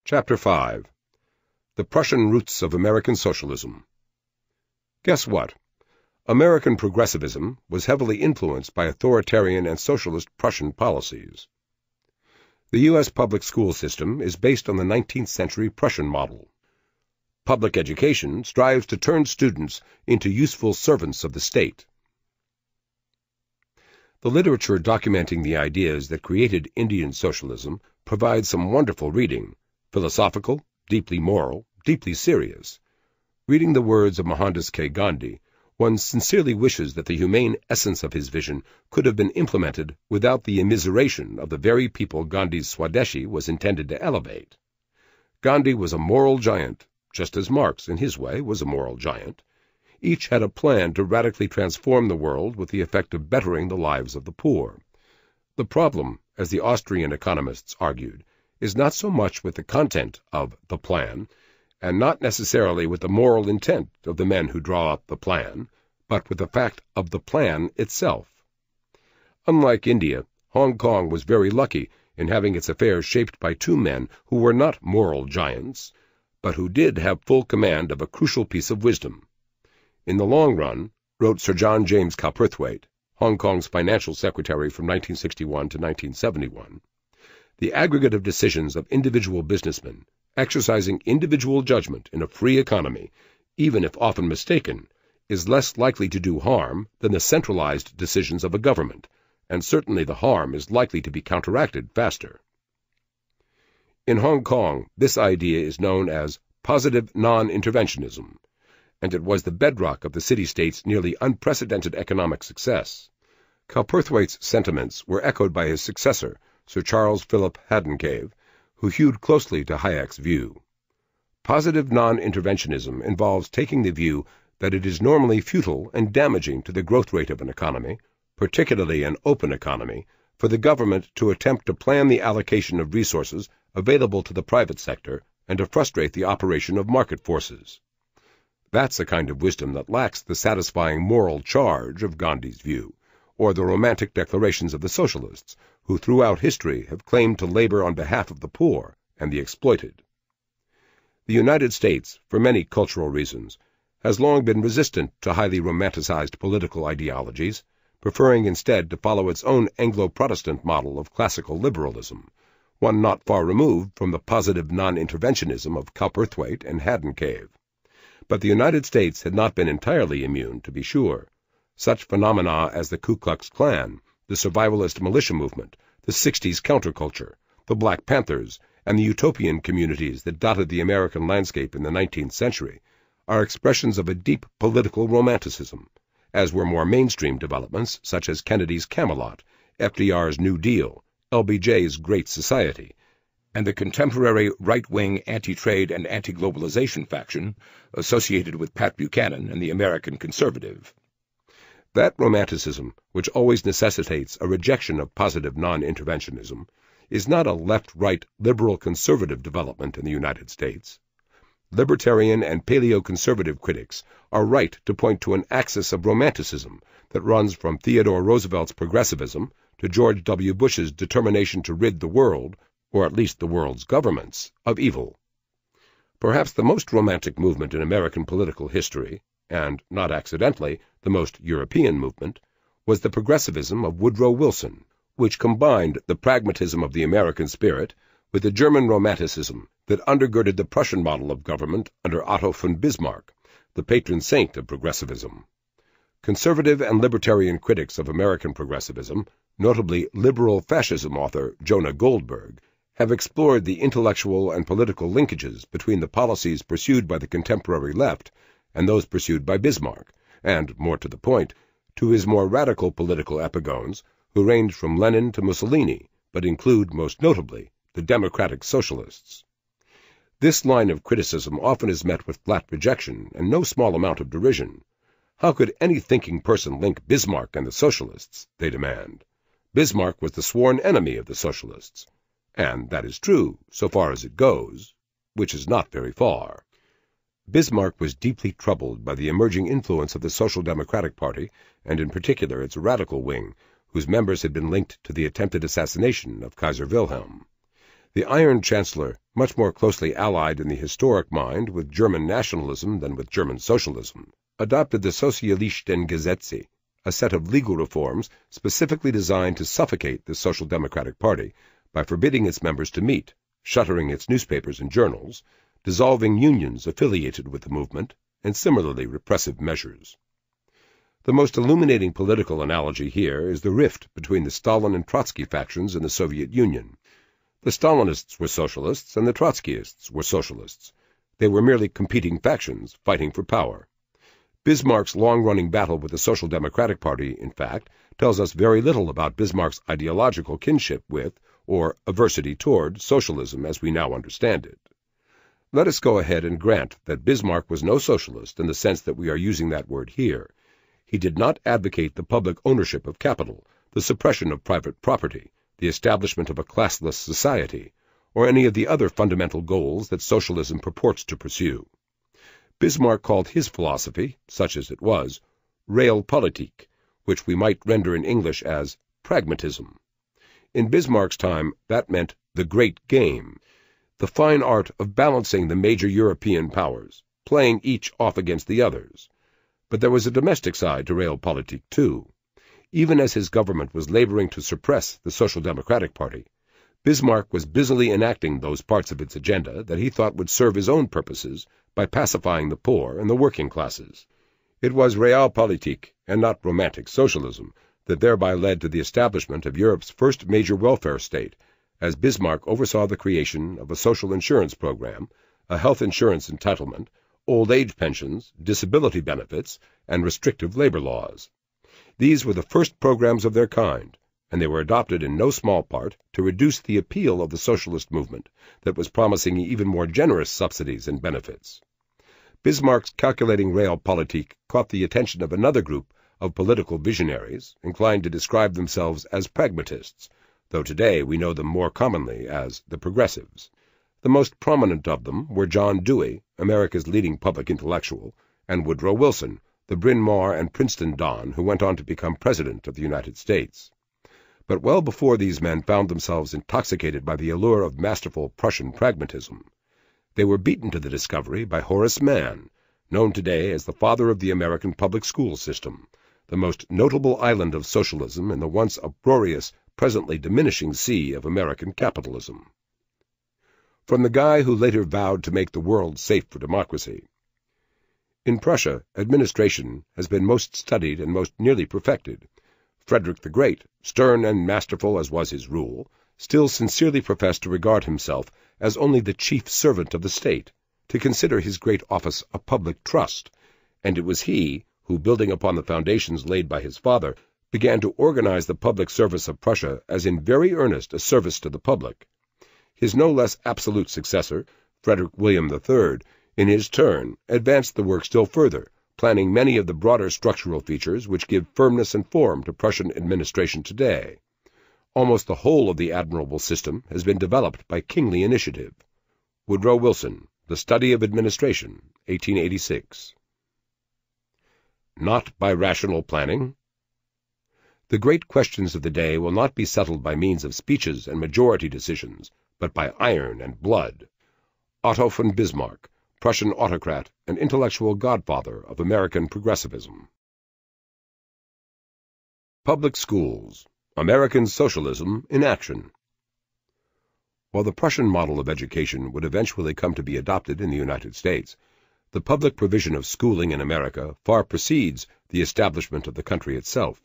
Chapter 5. The Prussian Roots of American Socialism. Guess what? American progressivism was heavily influenced by authoritarian and socialist Prussian policies. The U.S. public school system is based on the 19th century Prussian model. Public education strives to turn students into useful servants of the state. The literature documenting the ideas that created Indian socialism provides some wonderful reading. Philosophical, deeply moral, deeply serious. Reading the words of Mohandas K. Gandhi, one sincerely wishes that the humane essence of his vision could have been implemented without the immiseration of the very people Gandhi's Swadeshi was intended to elevate. Gandhi was a moral giant, just as Marx, in his way, was a moral giant. Each had a plan to radically transform the world with the effect of bettering the lives of the poor. The problem, as the Austrian economists argued, is not so much with the content of the plan, and not necessarily with the moral intent of the men who draw up the plan, but with the fact of the plan itself. Unlike India, Hong Kong was very lucky in having its affairs shaped by two men who were not moral giants, but who did have full command of a crucial piece of wisdom. In the long run, wrote Sir John James Cowperthwaite, Hong Kong's financial secretary from 1961 to 1971, the aggregate of decisions of individual businessmen, exercising individual judgment in a free economy, even if often mistaken, is less likely to do harm than the centralized decisions of a government, and certainly the harm is likely to be counteracted faster. In Hong Kong, this idea is known as positive non-interventionism, and it was the bedrock of the city-state's nearly unprecedented economic success. Cowperthwaite's sentiments were echoed by his successor, Sir Charles Philip Hadencave, who hewed closely to Hayek's view. Positive non-interventionism involves taking the view that it is normally futile and damaging to the growth rate of an economy, particularly an open economy, for the government to attempt to plan the allocation of resources available to the private sector and to frustrate the operation of market forces. That's a kind of wisdom that lacks the satisfying moral charge of Gandhi's view, or the romantic declarations of the socialists, who throughout history have claimed to labor on behalf of the poor and the exploited. The United States, for many cultural reasons, has long been resistant to highly romanticized political ideologies, preferring instead to follow its own Anglo-Protestant model of classical liberalism, one not far removed from the positive non-interventionism of Cowperthwaite and Hadencave. But the United States had not been entirely immune, to be sure. Such phenomena as the Ku Klux Klan, the survivalist militia movement, the 60s counterculture, the Black Panthers, and the utopian communities that dotted the American landscape in the 19th century are expressions of a deep political romanticism, as were more mainstream developments such as Kennedy's Camelot, FDR's New Deal, LBJ's Great Society, and the contemporary right-wing anti-trade and anti-globalization faction associated with Pat Buchanan and the American Conservative. That romanticism, which always necessitates a rejection of positive non-interventionism, is not a left-right liberal-conservative development in the United States. Libertarian and paleo-conservative critics are right to point to an axis of romanticism that runs from Theodore Roosevelt's progressivism to George W. Bush's determination to rid the world, or at least the world's governments, of evil. Perhaps the most romantic movement in American political history, and, not accidentally, the most European movement, was the progressivism of Woodrow Wilson, which combined the pragmatism of the American spirit with the German romanticism that undergirded the Prussian model of government under Otto von Bismarck, the patron saint of progressivism. Conservative and libertarian critics of American progressivism, notably liberal fascism author Jonah Goldberg, have explored the intellectual and political linkages between the policies pursued by the contemporary left and those pursued by Bismarck, and, more to the point, to his more radical political epigones, who range from Lenin to Mussolini, but include, most notably, the democratic socialists. This line of criticism often is met with flat rejection and no small amount of derision. How could any thinking person link Bismarck and the socialists, they demand? Bismarck was the sworn enemy of the socialists. And that is true, so far as it goes, which is not very far. Bismarck was deeply troubled by the emerging influence of the Social Democratic Party, and in particular its radical wing, whose members had been linked to the attempted assassination of Kaiser Wilhelm. The Iron Chancellor, much more closely allied in the historic mind with German nationalism than with German socialism, adopted the Socialisten Gesetze, a set of legal reforms specifically designed to suffocate the Social Democratic Party by forbidding its members to meet, shuttering its newspapers and journals, dissolving unions affiliated with the movement, and similarly repressive measures. The most illuminating political analogy here is the rift between the Stalin and Trotsky factions in the Soviet Union. The Stalinists were socialists and the Trotskyists were socialists. They were merely competing factions fighting for power. Bismarck's long-running battle with the Social Democratic Party, in fact, tells us very little about Bismarck's ideological kinship with, or aversity toward, socialism as we now understand it. Let us go ahead and grant that Bismarck was no socialist in the sense that we are using that word here. He did not advocate the public ownership of capital, the suppression of private property, the establishment of a classless society, or any of the other fundamental goals that socialism purports to pursue. Bismarck called his philosophy, such as it was, Realpolitik, which we might render in English as pragmatism. In Bismarck's time, that meant the great game, the fine art of balancing the major European powers, playing each off against the others. But there was a domestic side to Realpolitik, too. Even as his government was laboring to suppress the Social Democratic Party, Bismarck was busily enacting those parts of its agenda that he thought would serve his own purposes by pacifying the poor and the working classes. It was Realpolitik, and not romantic socialism, that thereby led to the establishment of Europe's first major welfare state, as Bismarck oversaw the creation of a social insurance program, a health insurance entitlement, old age pensions, disability benefits, and restrictive labor laws. These were the first programs of their kind, and they were adopted in no small part to reduce the appeal of the socialist movement that was promising even more generous subsidies and benefits. Bismarck's calculating Realpolitik caught the attention of another group of political visionaries inclined to describe themselves as pragmatists, though today we know them more commonly as the progressives. The most prominent of them were John Dewey, America's leading public intellectual, and Woodrow Wilson, the Bryn Mawr and Princeton don who went on to become President of the United States. But well before these men found themselves intoxicated by the allure of masterful Prussian pragmatism, they were beaten to the discovery by Horace Mann, known today as the father of the American public school system, the most notable island of socialism in the once uproarious, presently diminishing sea of American capitalism. From the guy who later vowed to make the world safe for democracy. In Prussia, administration has been most studied and most nearly perfected. Frederick the Great, stern and masterful as was his rule, still sincerely professed to regard himself as only the chief servant of the state, to consider his great office a public trust, and it was he who, building upon the foundations laid by his father, began to organize the public service of Prussia as in very earnest a service to the public. His no less absolute successor, Frederick William III, in his turn, advanced the work still further, planning many of the broader structural features which give firmness and form to Prussian administration today. Almost the whole of the admirable system has been developed by kingly initiative. Woodrow Wilson, The Study of Administration, 1886. Not by rational planning. The great questions of the day will not be settled by means of speeches and majority decisions, but by iron and blood. Otto von Bismarck, Prussian autocrat and intellectual godfather of American progressivism. Public schools. American socialism in action. While the Prussian model of education would eventually come to be adopted in the United States, the public provision of schooling in America far precedes the establishment of the country itself.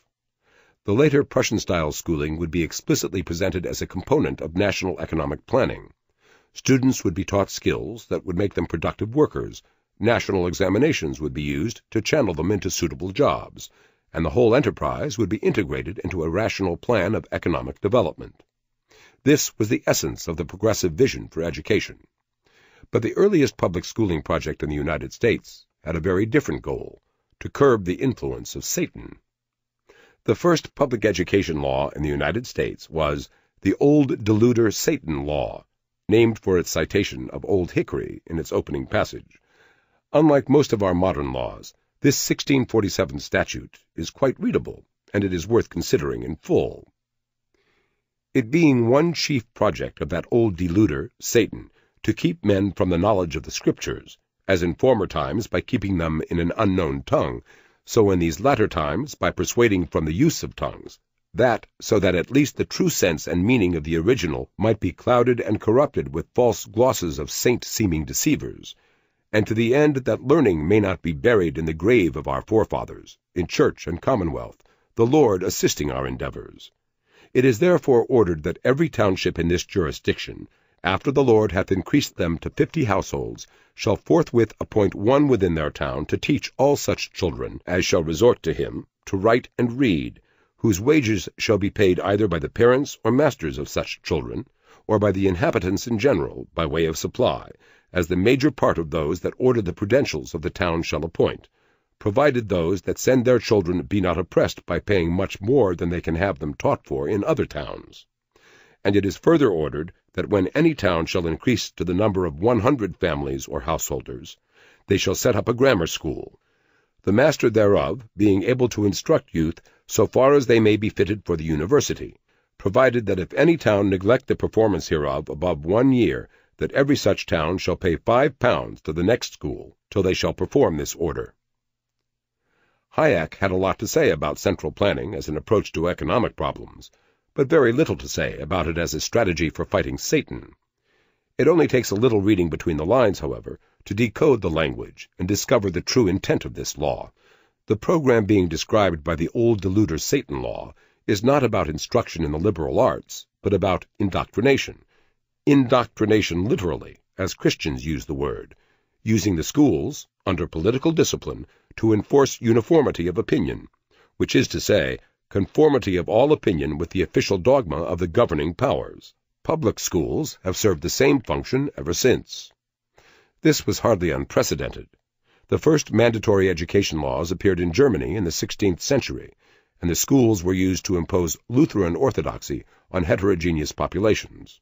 The later Prussian-style schooling would be explicitly presented as a component of national economic planning. Students would be taught skills that would make them productive workers, national examinations would be used to channel them into suitable jobs, and the whole enterprise would be integrated into a rational plan of economic development. This was the essence of the progressive vision for education. But the earliest public schooling project in the United States had a very different goal: to curb the influence of Satan. The first public education law in the United States was the Old Deluder Satan Law, named for its citation of Old Hickory in its opening passage. Unlike most of our modern laws, this 1647 statute is quite readable, and it is worth considering in full. it being one chief project of that old deluder, Satan, to keep men from the knowledge of the Scriptures, as in former times by keeping them in an unknown tongue, so in these latter times by persuading from the use of tongues, so that at least the true sense and meaning of the original might be clouded and corrupted with false glosses of saint-seeming deceivers, and to the end that learning may not be buried in the grave of our forefathers, in church and commonwealth, the Lord assisting our endeavors. It is therefore ordered that every township in this jurisdiction, after the Lord hath increased them to 50 households, shall forthwith appoint one within their town to teach all such children as shall resort to him to write and read, whose wages shall be paid either by the parents or masters of such children, or by the inhabitants in general, by way of supply, as the major part of those that order the prudentials of the town shall appoint, provided those that send their children be not oppressed by paying much more than they can have them taught for in other towns. And it is further ordered that when any town shall increase to the number of 100 families or householders, they shall set up a grammar school, the master thereof being able to instruct youth so far as they may be fitted for the university, provided that if any town neglect the performance hereof above 1 year, that every such town shall pay £5 to the next school, till they shall perform this order. Hayek had a lot to say about central planning as an approach to economic problems, but very little to say about it as a strategy for fighting Satan. It only takes a little reading between the lines, however, to decode the language and discover the true intent of this law. The program being described by the old deluder Satan law is not about instruction in the liberal arts, but about indoctrination. Indoctrination literally, as Christians use the word, using the schools, under political discipline, to enforce uniformity of opinion, which is to say, conformity of all opinion with the official dogma of the governing powers. Public schools have served the same function ever since. This was hardly unprecedented. The first mandatory education laws appeared in Germany in the 16th century, and the schools were used to impose Lutheran orthodoxy on heterogeneous populations.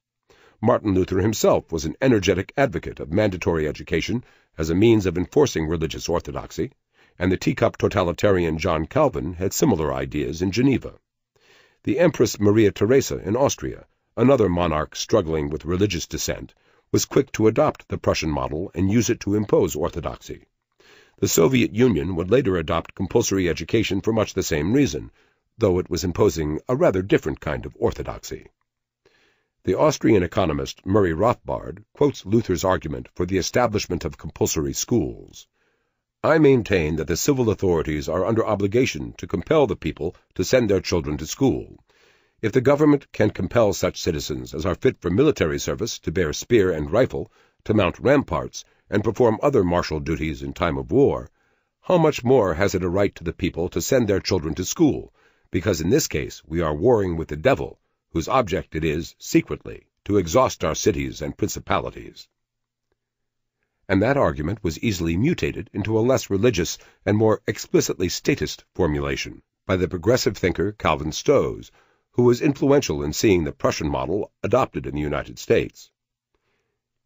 Martin Luther himself was an energetic advocate of mandatory education as a means of enforcing religious orthodoxy, and the teacup totalitarian John Calvin had similar ideas in Geneva. The Empress Maria Theresa in Austria, another monarch struggling with religious dissent, was quick to adopt the Prussian model and use it to impose orthodoxy. The Soviet Union would later adopt compulsory education for much the same reason, though it was imposing a rather different kind of orthodoxy. The Austrian economist Murray Rothbard quotes Luther's argument for the establishment of compulsory schools. I maintain that the civil authorities are under obligation to compel the people to send their children to school. If the government can compel such citizens as are fit for military service to bear spear and rifle, to mount ramparts, and perform other martial duties in time of war, how much more has it a right to the people to send their children to school, because in this case we are warring with the devil, whose object it is, secretly, to exhaust our cities and principalities. And that argument was easily mutated into a less religious and more explicitly statist formulation by the progressive thinker Calvin Stowe, who was influential in seeing the Prussian model adopted in the United States.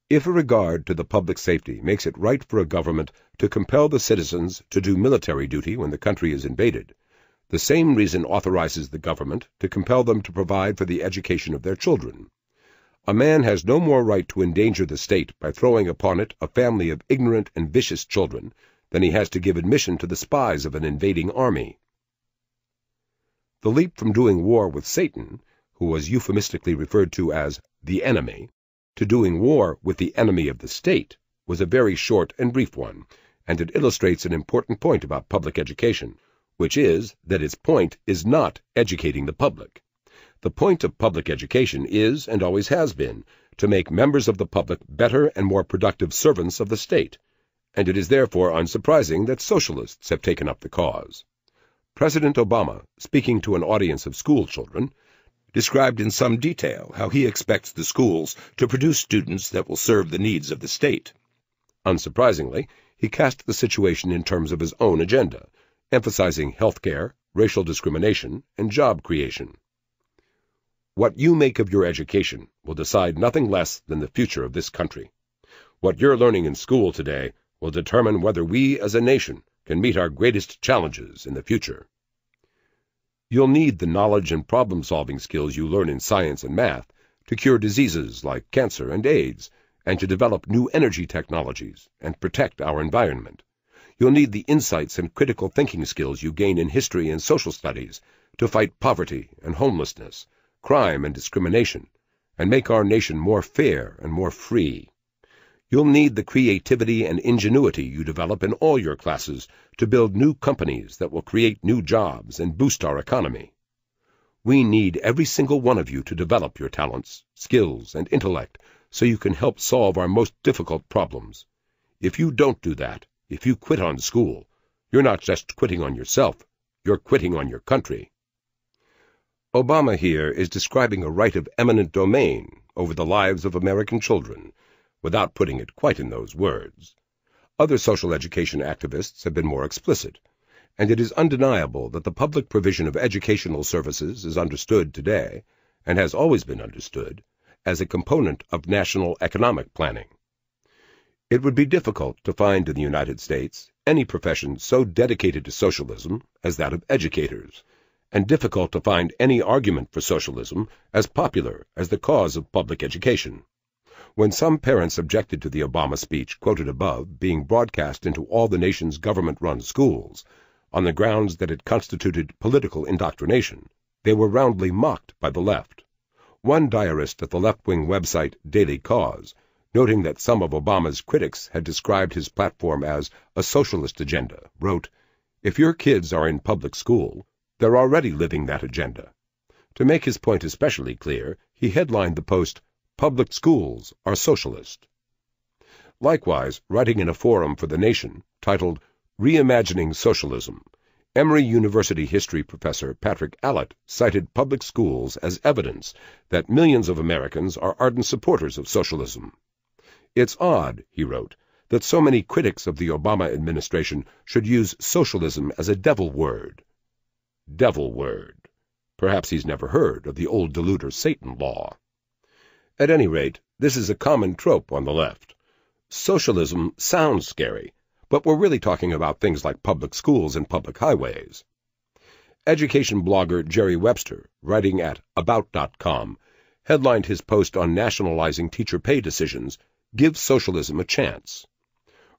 If a regard to the public safety makes it right for a government to compel the citizens to do military duty when the country is invaded, the same reason authorizes the government to compel them to provide for the education of their children. A man has no more right to endanger the state by throwing upon it a family of ignorant and vicious children than he has to give admission to the spies of an invading army. The leap from doing war with Satan, who was euphemistically referred to as the enemy, to doing war with the enemy of the state, was a very short and brief one, and it illustrates an important point about public education, which is that its point is not educating the public. The point of public education is, and always has been, to make members of the public better and more productive servants of the state, and it is therefore unsurprising that socialists have taken up the cause. President Obama, speaking to an audience of school children, described in some detail how he expects the schools to produce students that will serve the needs of the state. Unsurprisingly, he cast the situation in terms of his own agenda, emphasizing health care, racial discrimination, and job creation. What you make of your education will decide nothing less than the future of this country. What you're learning in school today will determine whether we as a nation can meet our greatest challenges in the future. You'll need the knowledge and problem-solving skills you learn in science and math to cure diseases like cancer and AIDS, and to develop new energy technologies and protect our environment. You'll need the insights and critical thinking skills you gain in history and social studies to fight poverty and homelessness, crime and discrimination, and make our nation more fair and more free. You'll need the creativity and ingenuity you develop in all your classes to build new companies that will create new jobs and boost our economy. We need every single one of you to develop your talents, skills, and intellect so you can help solve our most difficult problems. If you don't do that, if you quit on school, you're not just quitting on yourself, you're quitting on your country. Obama here is describing a right of eminent domain over the lives of American children, without putting it quite in those words. Other social education activists have been more explicit, and it is undeniable that the public provision of educational services is understood today, and has always been understood, as a component of national economic planning. It would be difficult to find in the United States any profession so dedicated to socialism as that of educators, and difficult to find any argument for socialism as popular as the cause of public education. When some parents objected to the Obama speech quoted above being broadcast into all the nation's government-run schools, on the grounds that it constituted political indoctrination, they were roundly mocked by the left. One diarist at the left-wing website Daily Cause, noting that some of Obama's critics had described his platform as a socialist agenda, wrote, "If your kids are in public school, they're already living that agenda." To make his point especially clear, he headlined the post, "Public schools are socialist." Likewise, writing in a forum for The Nation, titled Reimagining Socialism, Emory University history professor Patrick Allett cited public schools as evidence that millions of Americans are ardent supporters of socialism. "It's odd," he wrote, "that so many critics of the Obama administration should use socialism as a devil word." Devil word. Perhaps he's never heard of the old deluder Satan law. At any rate, this is a common trope on the left. Socialism sounds scary, but we're really talking about things like public schools and public highways. Education blogger Jerry Webster, writing at About.com, headlined his post on nationalizing teacher pay decisions, "Give Socialism a Chance."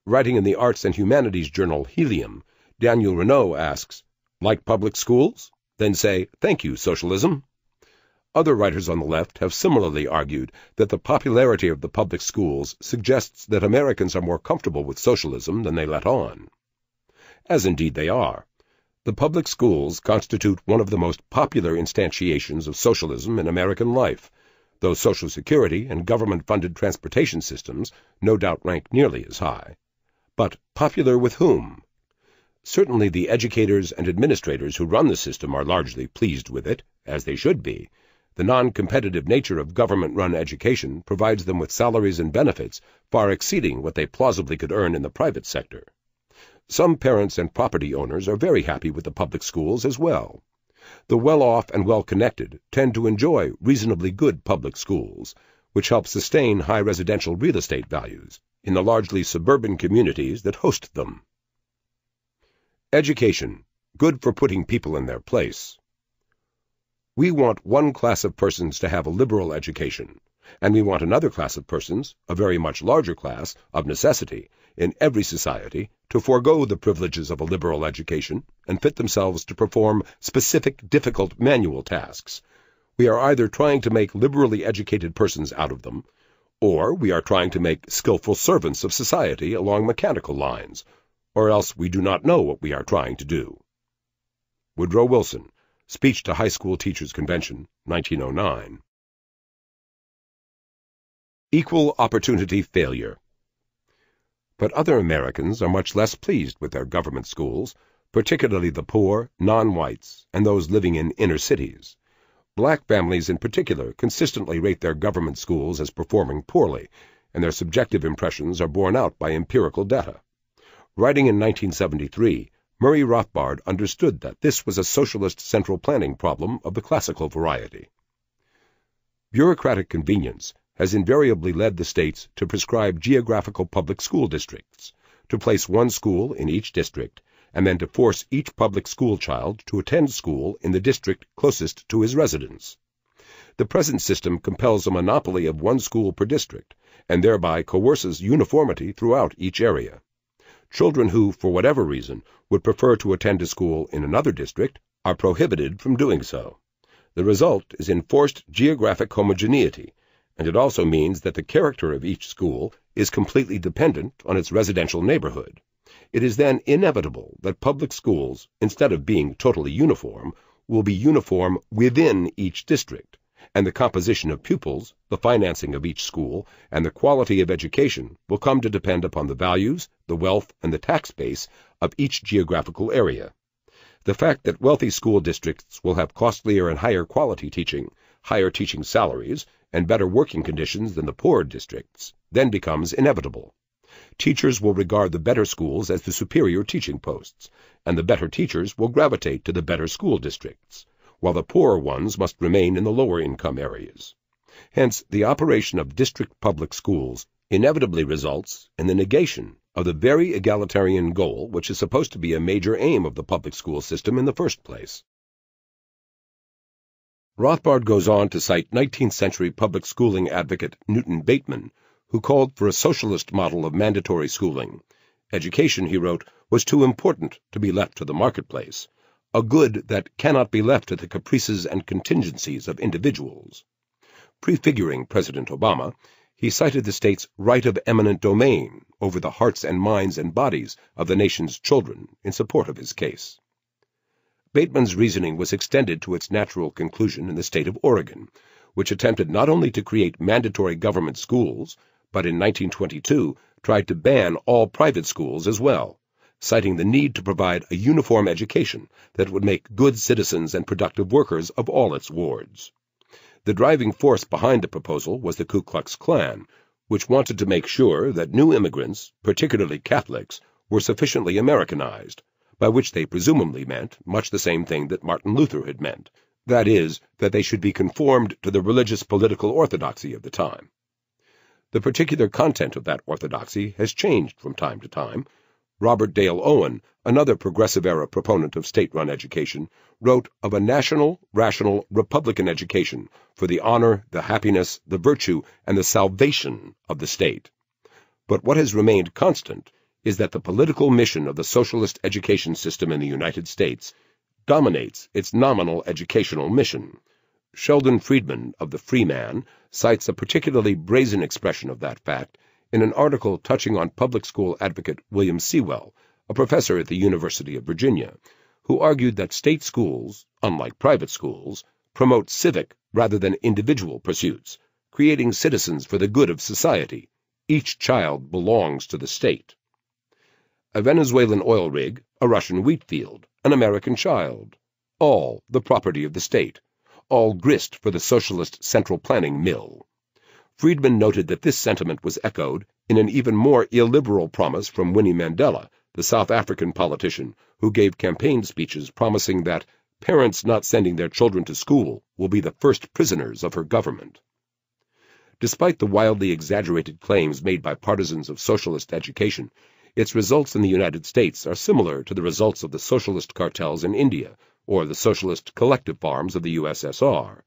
Writing in the arts and humanities journal Helium, Daniel Renault asks, "Like public schools? Then say, thank you, socialism." Other writers on the left have similarly argued that the popularity of the public schools suggests that Americans are more comfortable with socialism than they let on. As indeed they are. The public schools constitute one of the most popular instantiations of socialism in American life, though Social Security and government-funded transportation systems no doubt rank nearly as high. But popular with whom? Certainly the educators and administrators who run the system are largely pleased with it, as they should be. The non-competitive nature of government-run education provides them with salaries and benefits far exceeding what they plausibly could earn in the private sector. Some parents and property owners are very happy with the public schools as well. The well-off and well-connected tend to enjoy reasonably good public schools, which help sustain high residential real estate values in the largely suburban communities that host them. Education, good for putting people in their place. We want one class of persons to have a liberal education, and we want another class of persons, a very much larger class, of necessity, in every society, to forego the privileges of a liberal education and fit themselves to perform specific, difficult manual tasks. We are either trying to make liberally educated persons out of them, or we are trying to make skillful servants of society along mechanical lines, or else we do not know what we are trying to do. Woodrow Wilson, Speech to High School Teachers Convention, 1909. Equal opportunity failure. But other Americans are much less pleased with their government schools, particularly the poor, non-whites, and those living in inner cities. Black families in particular consistently rate their government schools as performing poorly, and their subjective impressions are borne out by empirical data. Writing in 1973, Murray Rothbard understood that this was a socialist central planning problem of the classical variety. Bureaucratic convenience has invariably led the states to prescribe geographical public school districts, to place one school in each district, and then to force each public school child to attend school in the district closest to his residence. The present system compels a monopoly of one school per district, and thereby coerces uniformity throughout each area. Children who, for whatever reason, would prefer to attend a school in another district are prohibited from doing so. The result is enforced geographic homogeneity, and it also means that the character of each school is completely dependent on its residential neighborhood. It is then inevitable that public schools, instead of being totally uniform, will be uniform within each district, and the composition of pupils, the financing of each school, and the quality of education will come to depend upon the values, the wealth, and the tax base of each geographical area. The fact that wealthy school districts will have costlier and higher quality teaching, higher teaching salaries, and better working conditions than the poorer districts then becomes inevitable. Teachers will regard the better schools as the superior teaching posts, and the better teachers will gravitate to the better school districts, while the poorer ones must remain in the lower income areas. Hence, the operation of district public schools inevitably results in the negation of the very egalitarian goal which is supposed to be a major aim of the public school system in the first place. Rothbard goes on to cite 19th-century public schooling advocate Newton Bateman, who called for a socialist model of mandatory schooling. Education, he wrote, was too important to be left to the marketplace, a good that cannot be left to the caprices and contingencies of individuals. Prefiguring President Obama, he cited the state's right of eminent domain over the hearts and minds and bodies of the nation's children in support of his case. Bateman's reasoning was extended to its natural conclusion in the state of Oregon, which attempted not only to create mandatory government schools, but in 1922 tried to ban all private schools as well, citing the need to provide a uniform education that would make good citizens and productive workers of all its wards. The driving force behind the proposal was the Ku Klux Klan, which wanted to make sure that new immigrants, particularly Catholics, were sufficiently Americanized, by which they presumably meant much the same thing that Martin Luther had meant, that is, that they should be conformed to the religious political orthodoxy of the time. The particular content of that orthodoxy has changed from time to time. Robert Dale Owen, another progressive-era proponent of state-run education, wrote of a national, rational, republican education for the honor, the happiness, the virtue, and the salvation of the state. But what has remained constant is that the political mission of the socialist education system in the United States dominates its nominal educational mission. Sheldon Friedman of the Freeman cites a particularly brazen expression of that fact in an article touching on public school advocate William Sewell, a professor at the University of Virginia, who argued that state schools, unlike private schools, promote civic rather than individual pursuits, creating citizens for the good of society. Each child belongs to the state. A Venezuelan oil rig, a Russian wheat field, an American child, all the property of the state, all grist for the socialist central planning mill. Friedman noted that this sentiment was echoed in an even more illiberal promise from Winnie Mandela, the South African politician who gave campaign speeches promising that parents not sending their children to school will be the first prisoners of her government. Despite the wildly exaggerated claims made by partisans of socialist education, its results in the United States are similar to the results of the socialist cartels in India or the socialist collective farms of the USSR.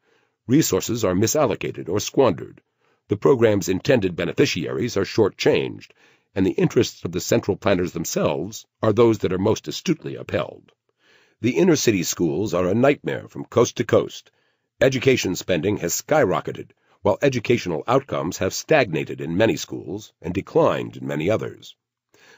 Resources are misallocated or squandered. The program's intended beneficiaries are shortchanged, and the interests of the central planners themselves are those that are most astutely upheld. The inner-city schools are a nightmare from coast to coast. Education spending has skyrocketed, while educational outcomes have stagnated in many schools and declined in many others.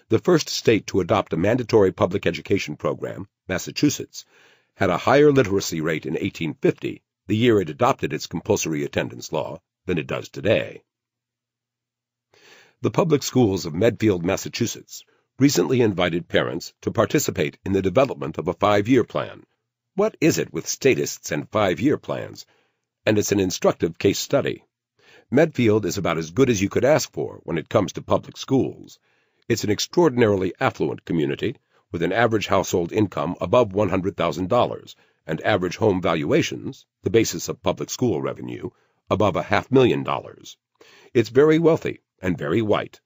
The first state to adopt a mandatory public education program, Massachusetts, had a higher literacy rate in 1850, the year it adopted its compulsory attendance law, than it does today. The public schools of Medfield, Massachusetts, recently invited parents to participate in the development of a 5-year plan. What is it with statists and 5-year plans? And it's an instructive case study. Medfield is about as good as you could ask for when it comes to public schools. It's an extraordinarily affluent community, with an average household income above $100,000 and average home valuations, the basis of public school revenue, above $500,000. It's very wealthy and very white,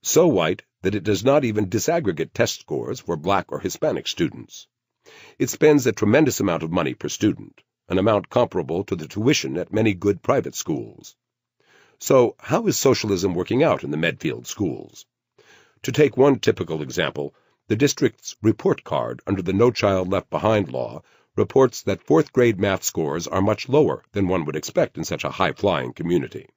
so white that that it does not even disaggregate test scores for black or Hispanic students. It spends a tremendous amount of money per student, an amount comparable to the tuition at many good private schools. So, how is socialism working out in the Medfield schools? To take one typical example, the district's report card under the No Child Left Behind law reports that fourth-grade math scores are much lower than one would expect in such a high-flying community.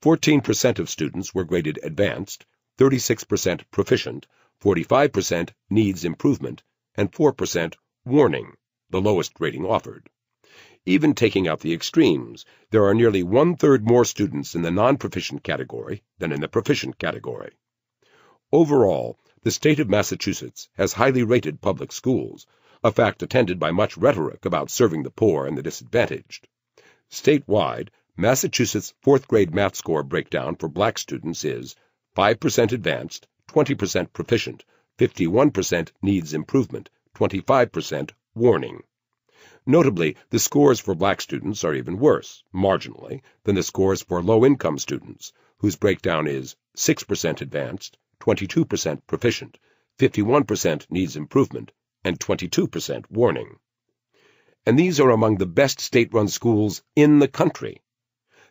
14% of students were graded advanced, 36% proficient, 45% needs improvement, and 4% warning, the lowest rating offered. Even taking out the extremes, there are nearly one-third more students in the non-proficient category than in the proficient category. Overall, the state of Massachusetts has highly rated public schools, a fact attended by much rhetoric about serving the poor and the disadvantaged. Statewide, Massachusetts' fourth-grade math score breakdown for black students is 5% advanced, 20% proficient, 51% needs improvement, 25% warning. Notably, the scores for black students are even worse, marginally, than the scores for low-income students, whose breakdown is 6% advanced, 22% proficient, 51% needs improvement, and 22% warning. And these are among the best state-run schools in the country.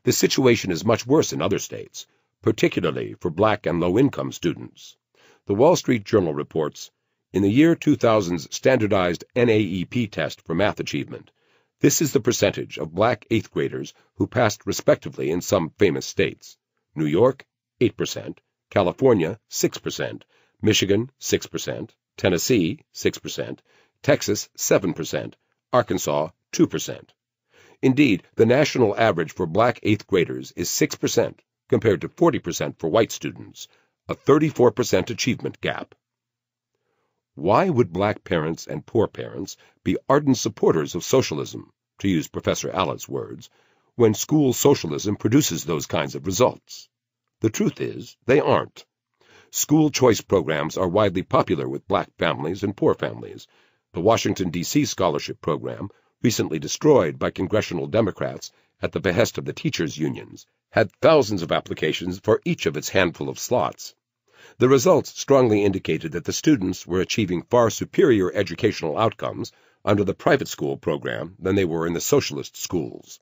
The situation is much worse in other states, particularly for black and low-income students. The Wall Street Journal reports, in the year 2000's standardized NAEP test for math achievement, this is the percentage of black eighth graders who passed respectively in some famous states: New York, 8%, California, 6%, Michigan, 6%, Tennessee, 6%, Texas, 7%, Arkansas, 2%. Indeed, the national average for black eighth graders is 6%, compared to 40% for white students, a 34% achievement gap. Why would black parents and poor parents be ardent supporters of socialism, to use Professor Allett's words, when school socialism produces those kinds of results? The truth is, they aren't. School choice programs are widely popular with black families and poor families. The Washington, D.C. scholarship program, recently destroyed by congressional Democrats at the behest of the teachers' unions, had thousands of applications for each of its handful of slots. The results strongly indicated that the students were achieving far superior educational outcomes under the private school program than they were in the socialist schools.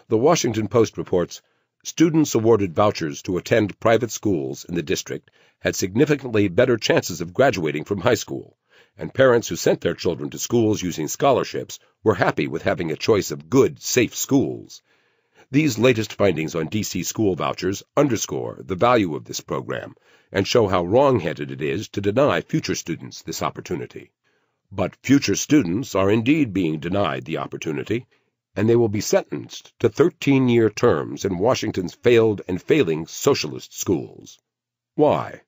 The Washington Post reports, students awarded vouchers to attend private schools in the district had significantly better chances of graduating from high school, and parents who sent their children to schools using scholarships were happy with having a choice of good, safe schools. These latest findings on D.C. school vouchers underscore the value of this program and show how wrong-headed it is to deny future students this opportunity. But future students are indeed being denied the opportunity, and they will be sentenced to 13-year terms in Washington's failed and failing socialist schools. Why?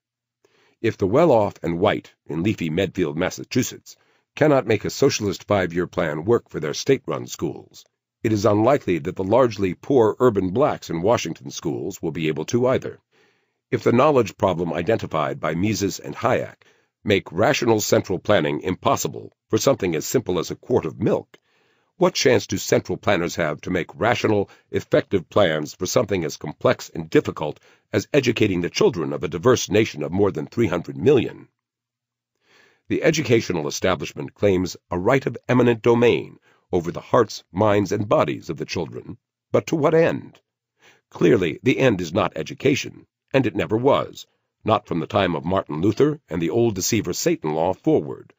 If the well-off and white in leafy Medfield, Massachusetts, cannot make a socialist 5-year plan work for their state-run schools, it is unlikely that the largely poor urban blacks in Washington schools will be able to either. If the knowledge problem identified by Mises and Hayek make rational central planning impossible for something as simple as a quart of milk, what chance do central planners have to make rational, effective plans for something as complex and difficult as educating the children of a diverse nation of more than 300 million? The educational establishment claims a right of eminent domain over the hearts, minds, and bodies of the children, but to what end? Clearly, the end is not education, and it never was, not from the time of Martin Luther and the old deceiver Satan law forward.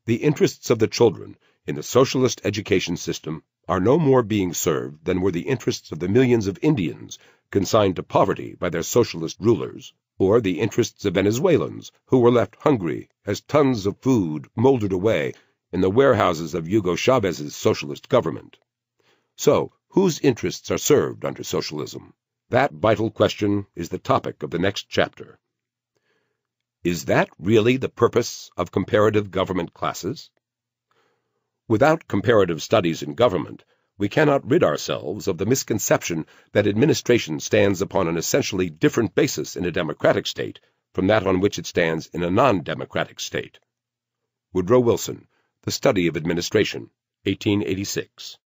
The interests of the children in the socialist education system are no more being served than were the interests of the millions of Indians consigned to poverty by their socialist rulers, or the interests of Venezuelans who were left hungry as tons of food molded away in the warehouses of Hugo Chavez's socialist government. So, whose interests are served under socialism? That vital question is the topic of the next chapter. Is that really the purpose of comparative government classes? Without comparative studies in government, we cannot rid ourselves of the misconception that administration stands upon an essentially different basis in a democratic state from that on which it stands in a non-democratic state. Woodrow Wilson, The Study of Administration, 1886.